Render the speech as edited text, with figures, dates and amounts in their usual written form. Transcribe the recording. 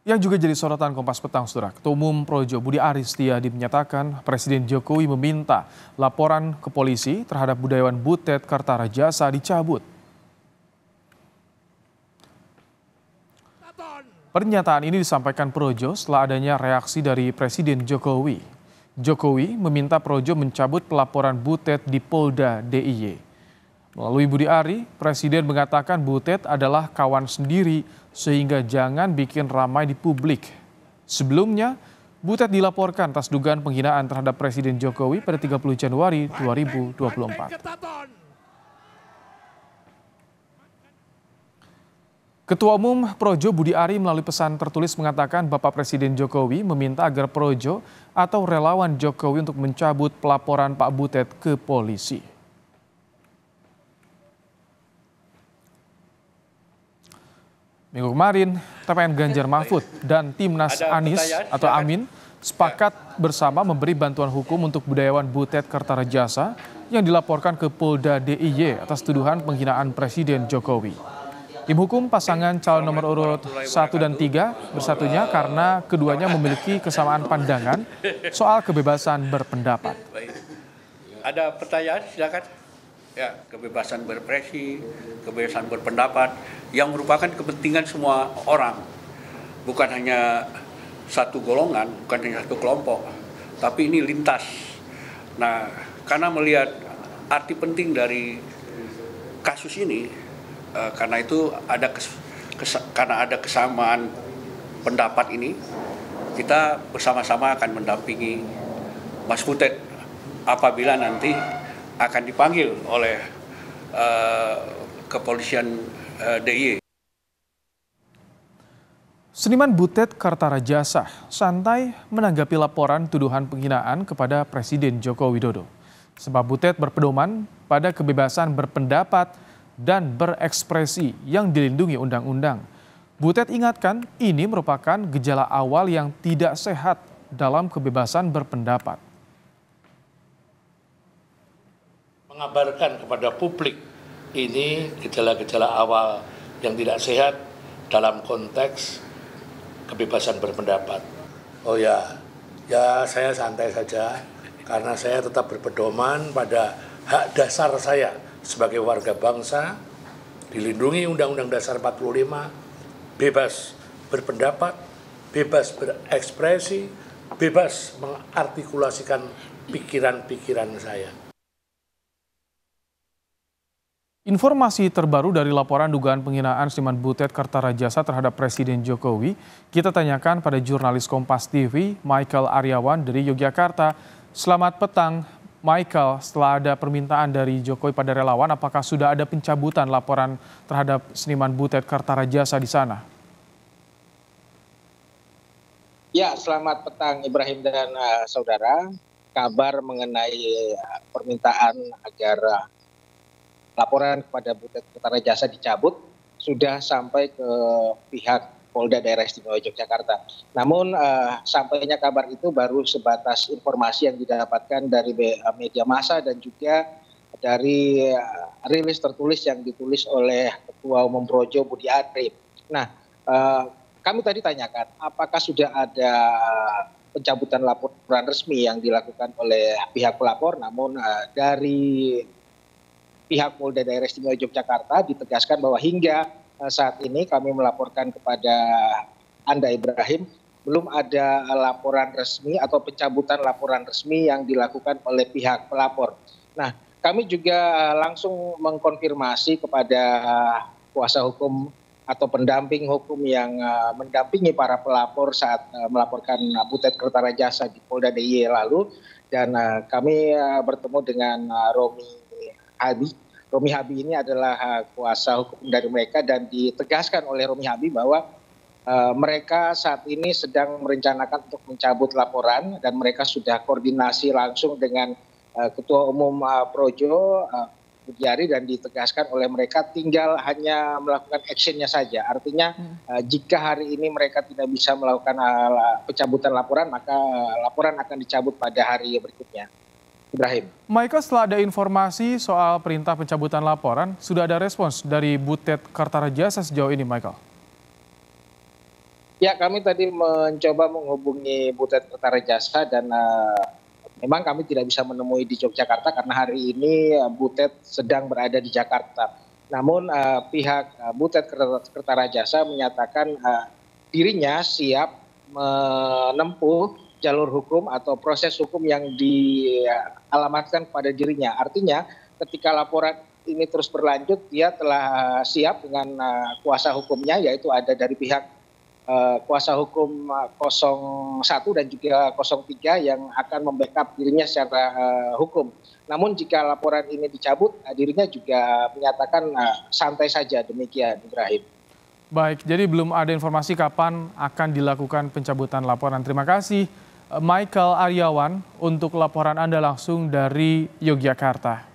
Yang juga jadi sorotan Kompas Petang, Saudara. Ketua Umum Projo Budi Aris Setiadi menyatakan Presiden Jokowi meminta laporan ke polisi terhadap budayawan Butet Kartarajasa dicabut. Pernyataan ini disampaikan Projo setelah adanya reaksi dari Presiden Jokowi. Jokowi meminta Projo mencabut pelaporan Butet di Polda DIY. Melalui Budi Ari, Presiden mengatakan Butet adalah kawan sendiri sehingga jangan bikin ramai di publik. Sebelumnya, Butet dilaporkan atas dugaan penghinaan terhadap Presiden Jokowi pada 30 Januari 2024. Ketua Umum Projo Budi Ari melalui pesan tertulis mengatakan Bapak Presiden Jokowi meminta agar Projo atau relawan Jokowi untuk mencabut pelaporan Pak Butet ke polisi. Minggu kemarin, TPN Ganjar Mahfud dan Timnas Anies atau Amin sepakat bersama memberi bantuan hukum untuk budayawan Butet Kartarajasa yang dilaporkan ke Polda DIY atas tuduhan penghinaan Presiden Jokowi. Tim hukum pasangan calon nomor urut 1 dan 3 bersatunya karena keduanya memiliki kesamaan pandangan soal kebebasan berpendapat. Ada pertanyaan, silakan. Ya, kebebasan berekspresi, kebebasan berpendapat yang merupakan kepentingan semua orang, bukan hanya satu golongan, bukan hanya satu kelompok, tapi ini lintas. Nah, karena melihat arti penting dari kasus ini, karena itu karena ada kesamaan pendapat ini, kita bersama-sama akan mendampingi Mas Butet apabila nanti akan dipanggil oleh kepolisian DIY. Seniman Butet Kartarajasa santai menanggapi laporan tuduhan penghinaan kepada Presiden Joko Widodo. Sebab Butet berpedoman pada kebebasan berpendapat dan berekspresi yang dilindungi undang-undang. Butet ingatkan ini merupakan gejala awal yang tidak sehat dalam kebebasan berpendapat. Mengabarkan kepada publik ini gejala-gejala awal yang tidak sehat dalam konteks kebebasan berpendapat. Oh ya saya santai saja karena saya tetap berpedoman pada hak dasar saya sebagai warga bangsa, dilindungi Undang-Undang Dasar 45, bebas berpendapat, bebas berekspresi, bebas mengartikulasikan pikiran-pikiran saya. Informasi terbaru dari laporan dugaan penghinaan seniman Butet Kartarajasa terhadap Presiden Jokowi, kita tanyakan pada jurnalis Kompas TV, Michael Aryawan dari Yogyakarta. Selamat petang, Michael. Setelah ada permintaan dari Jokowi pada relawan, apakah sudah ada pencabutan laporan terhadap seniman Butet Kartarajasa di sana? Ya, selamat petang Ibrahim dan saudara. Kabar mengenai permintaan agar laporan kepada Butet Kartarajasa dicabut sudah sampai ke pihak Polda Daerah Istimewa Yogyakarta. Namun sampainya kabar itu baru sebatas informasi yang didapatkan dari media massa dan juga dari rilis tertulis yang ditulis oleh Ketua Umum Projo Budi Ari. Nah, kami tadi tanyakan apakah sudah ada pencabutan laporan resmi yang dilakukan oleh pihak pelapor, namun dari pihak Polda Daerah Istimewa Yogyakarta ditegaskan bahwa hingga saat ini kami melaporkan kepada Anda Ibrahim, belum ada laporan resmi atau pencabutan laporan resmi yang dilakukan oleh pihak pelapor. Nah, kami juga langsung mengkonfirmasi kepada kuasa hukum atau pendamping hukum yang mendampingi para pelapor saat melaporkan Butet Kartarajasa di Polda DIY lalu, dan kami bertemu dengan Romi Habi ini adalah kuasa hukum dari mereka, dan ditegaskan oleh Romi Habi bahwa mereka saat ini sedang merencanakan untuk mencabut laporan dan mereka sudah koordinasi langsung dengan Ketua Umum Projo Budi Ari, dan ditegaskan oleh mereka tinggal hanya melakukan actionnya saja. Artinya jika hari ini mereka tidak bisa melakukan pencabutan laporan, maka laporan akan dicabut pada hari berikutnya. Ibrahim. Michael, setelah ada informasi soal perintah pencabutan laporan, sudah ada respons dari Butet Kartarajasa sejauh ini, Michael? Ya, kami tadi mencoba menghubungi Butet Kertarejasa dan memang kami tidak bisa menemui di Yogyakarta karena hari ini Butet sedang berada di Jakarta. Namun pihak Butet Kertarejasa menyatakan dirinya siap menempuh jalur hukum atau proses hukum yang dialamatkan kepada dirinya. Artinya ketika laporan ini terus berlanjut, dia telah siap dengan kuasa hukumnya, yaitu ada dari pihak kuasa hukum 01 dan juga 03 yang akan membackup dirinya secara hukum. Namun jika laporan ini dicabut, dirinya juga menyatakan santai saja, demikian Ibrahim. Baik, jadi belum ada informasi kapan akan dilakukan pencabutan laporan. Terima kasih Michael Aryawan untuk laporan Anda langsung dari Yogyakarta.